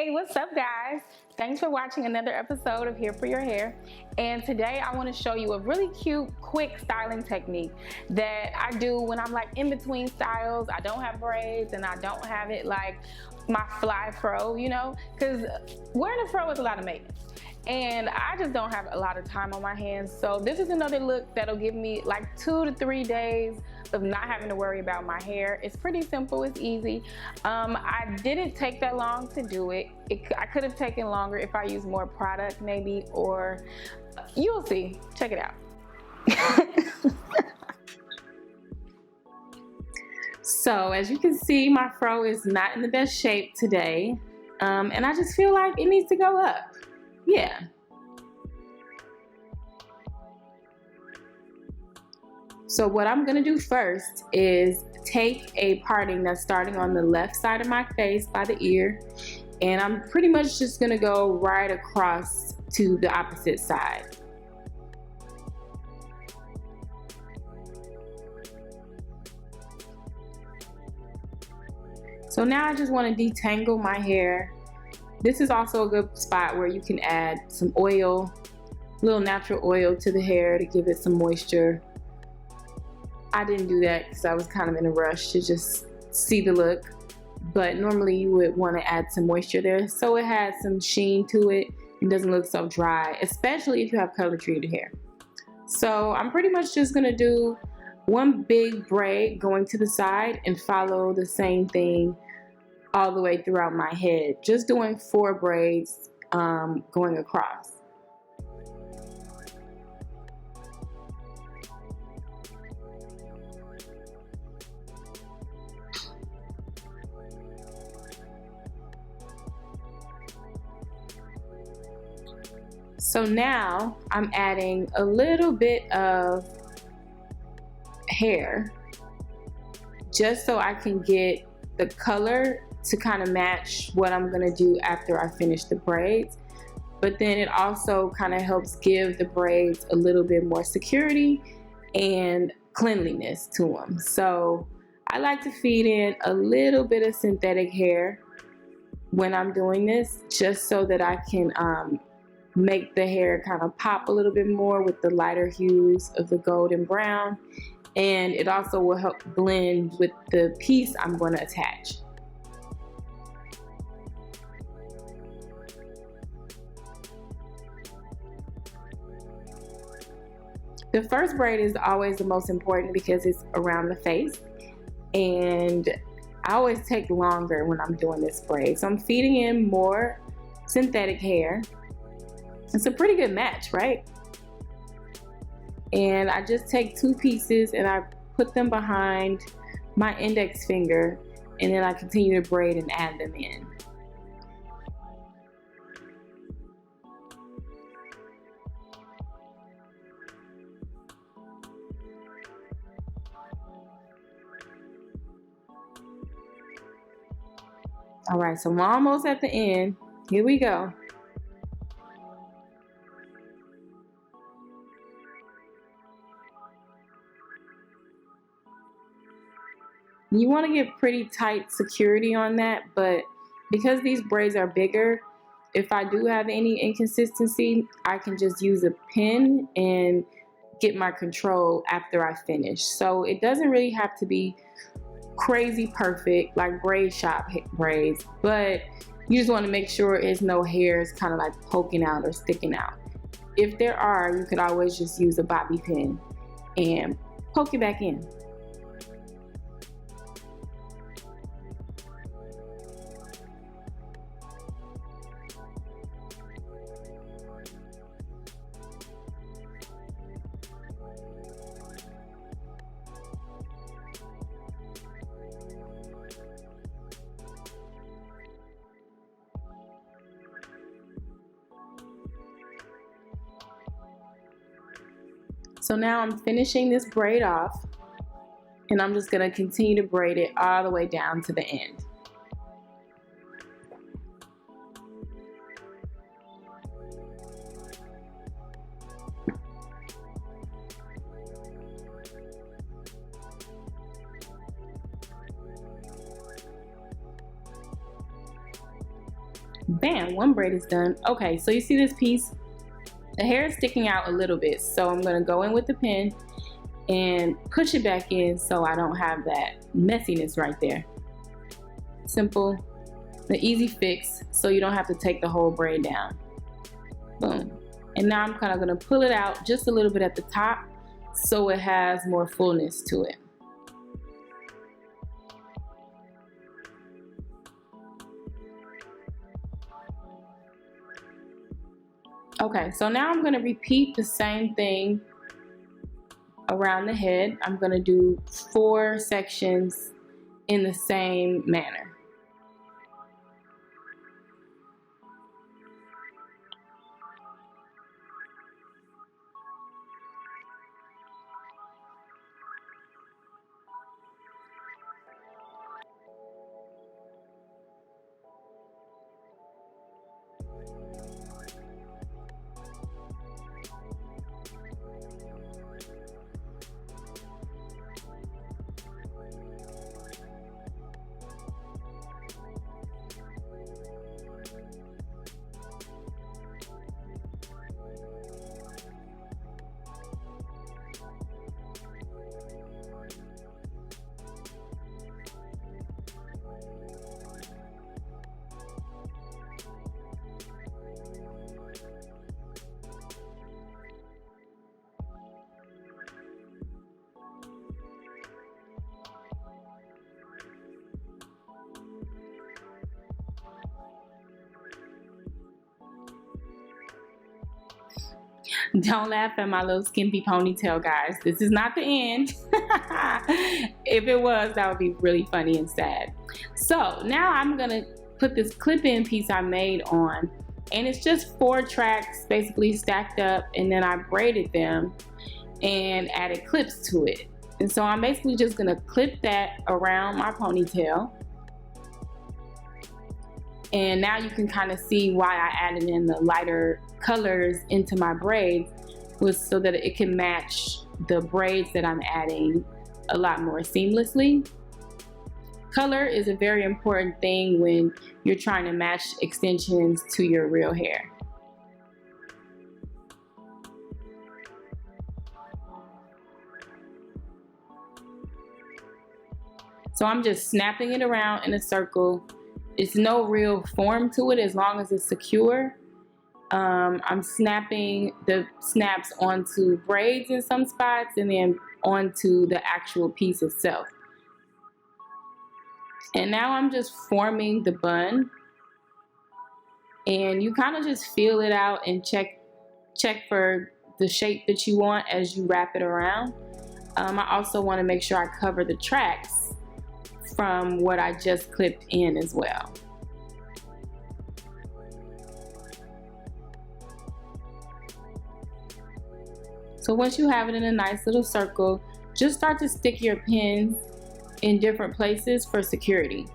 Hey, what's up guys? Thanks for watching another episode of Here for Your Hair. And today I want to show you a really cute, quick styling technique that I do when I'm like in between styles. I don't have braids and I don't have it like my fly fro, you know, because wearing a fro is a lot of maintenance. And I just don't have a lot of time on my hands. So this is another look that'll give me like 2 to 3 days of not having to worry about my hair. It's pretty simple, it's easy. I didn't take that long to do it. I could have taken longer if I used more product maybe, or you'll see, check it out. So as you can see, my fro is not in the best shape today. And I just feel like it needs to go up. Yeah. So what I'm gonna do first is take a parting that's starting on the left side of my face by the ear, and I'm pretty much just gonna go right across to the opposite side. So now I just want to detangle my hair. This is also a good spot where you can add some oil, a little natural oil to the hair to give it some moisture. I didn't do that because I was kind of in a rush to just see the look, but normally you would want to add some moisture there so it has some sheen to it and doesn't look so dry, especially if you have color treated hair. So I'm pretty much just going to do one big braid going to the side and follow the same thing all the way throughout my head, just doing 4 braids going across. So now I'm adding a little bit of hair just so I can get the color to kind of match what I'm gonna do after I finish the braids. But then it also kind of helps give the braids a little bit more security and cleanliness to them. So I like to feed in a little bit of synthetic hair when I'm doing this, just so that I can make the hair kind of pop a little bit more with the lighter hues of the gold and brown. And it also will help blend with the piece I'm going to attach. The first braid is always the most important because it's around the face, and I always take longer when I'm doing this braid. So I'm feeding in more synthetic hair. It's a pretty good match, right? And I just take 2 pieces and I put them behind my index finger, and then I continue to braid and add them in. All right, so I'm almost at the end. Here we go. You want to get pretty tight security on that, but because these braids are bigger, if I do have any inconsistency, I can just use a pin and get my control after I finish. So it doesn't really have to be crazy perfect like braid shop braids, but you just want to make sure there's no hairs kind of like poking out or sticking out. If there are, you could always just use a bobby pin and poke it back in. So now I'm finishing this braid off, and I'm just going to continue to braid it all the way down to the end. Bam, one braid is done. Okay, so you see this piece? The hair is sticking out a little bit, so I'm gonna go in with the pin and push it back in so I don't have that messiness right there. Simple, the easy fix, so you don't have to take the whole braid down. Boom. And now I'm kind of gonna pull it out just a little bit at the top so it has more fullness to it. Okay, so now I'm gonna repeat the same thing around the head. I'm gonna do 4 sections in the same manner. Don't laugh at my little skimpy ponytail, guys. This is not the end. If it was, that would be really funny and sad. So now I'm gonna put this clip-in piece I made on, and it's just 4 tracks basically stacked up, and then I braided them and added clips to it. And so I'm basically just gonna clip that around my ponytail. And now you can kind of see why I added in the lighter colors into my braids, was so that it can match the braids that I'm adding a lot more seamlessly. Color is a very important thing when you're trying to match extensions to your real hair. So I'm just snapping it around in a circle. It's no real form to it as long as it's secure. I'm snapping the snaps onto braids in some spots and then onto the actual piece itself. And now I'm just forming the bun. And you kind of just feel it out and check for the shape that you want as you wrap it around. I also want to make sure I cover the tracks from what I just clipped in as well. So once you have it in a nice little circle, just start to stick your pins in different places for security.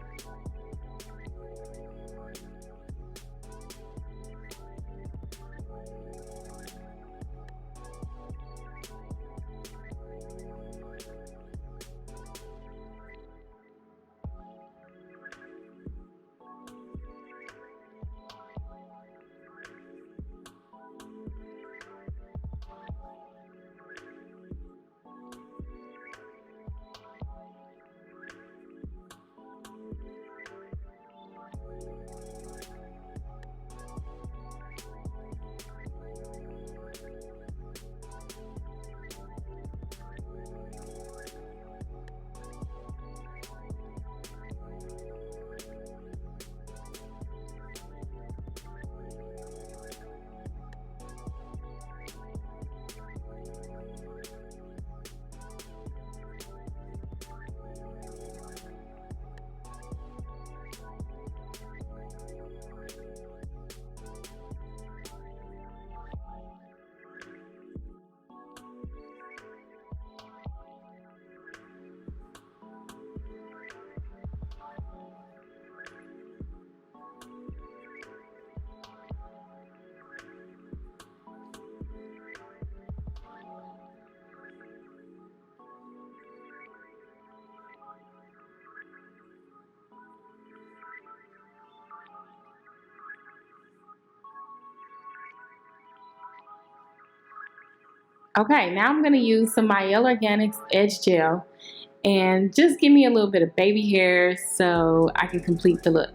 Okay, now I'm going to use some Mielle Organics Edge Gel and just give me a little bit of baby hair so I can complete the look.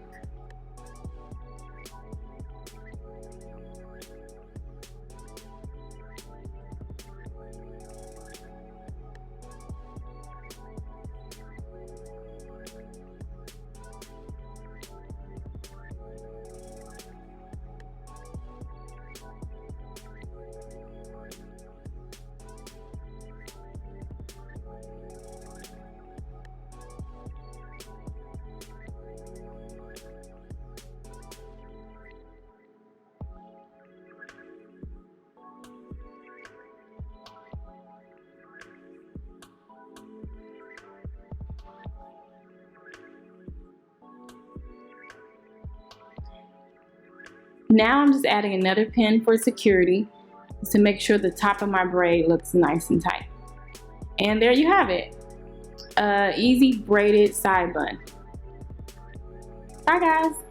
Now I'm just adding another pin for security to make sure the top of my braid looks nice and tight. And there you have it, easy braided side bun. Bye guys.